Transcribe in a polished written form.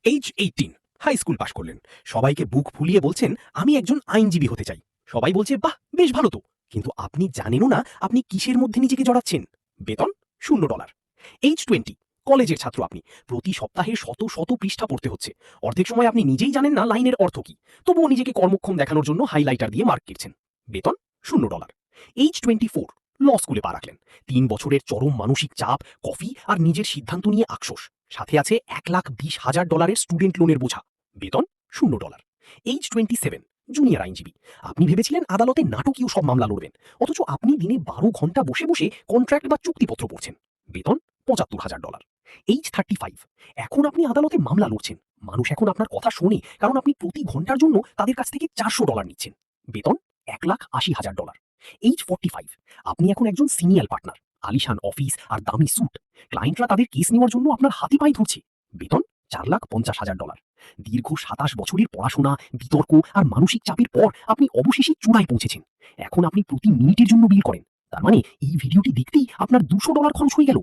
H 18 high school পাশ করলেন, সবাইকে বুক ফুলিয়ে বলছেন আমি একজন আইনজীবী হতে চাই। সবাই বলছে বাহ বেশ ভালো তো, কিন্তু আপনি জানেনও না আপনি কিসের মধ্যে নিজেকে জড়াচ্ছেন। বেতন $0। এইচ 20 কলেজের ছাত্র আপনি, প্রতি সপ্তাহে শত শত পৃষ্ঠা পড়তে হচ্ছে, অর্ধেক সময় আপনি নিজেই জানেন না লাইনের অর্থ কি, তবুও নিজেকে কর্মক্ষম দেখানোর জন্য হাইলাইটার দিয়ে মার্ক কেটছেন। বেতন $0। এইচ 24 ল স্কুলে পা রাখলেন, 3 বছরের চরম মানসিক চাপ, কফি আর নিজের সিদ্ধান্ত নিয়ে আফসোস, সাথে আছে $1,20,000 স্টুডেন্ট লোনের বোঝা। বেতন $0। এইচ 27 জুনিয়র আইনজীবী, আপনি ভেবেছিলেন আদালতে নাটকীয় সব মামলা লড়বেন, অথচ আপনি দিনে 12 ঘন্টা বসে বসে কন্ট্রাক্ট বা চুক্তিপত্র পড়ছেন। বেতন $75,000। এইচ 35 এখন আপনি আদালতে মামলা লড়ছেন, মানুষ এখন আপনার কথা শোনে কারণ আপনি প্রতি ঘন্টার জন্য তাদের কাছ থেকে $400 নিচ্ছেন। বেতন $1,80,000। এইচ 45 আপনি এখন একজন সিনিয়র পার্টনার, আলিশান অফিস আর দামি স্যুট, ক্লায়েন্টরা তাদের কেস নেওয়ার জন্য আপনার হাতে পায়ে ধরছে। বেতন $4,50,000। দীর্ঘ 27 বছরের পড়াশোনা, বিতর্ক আর মানসিক চাপের পর আপনি অবশেষে চূড়ায় পৌঁছেছেন। এখন আপনি প্রতি মিনিটের জন্য বিল করেন, তার মানে এই ভিডিওটি দেখতেই আপনার $200 খরচ হয়ে গেল।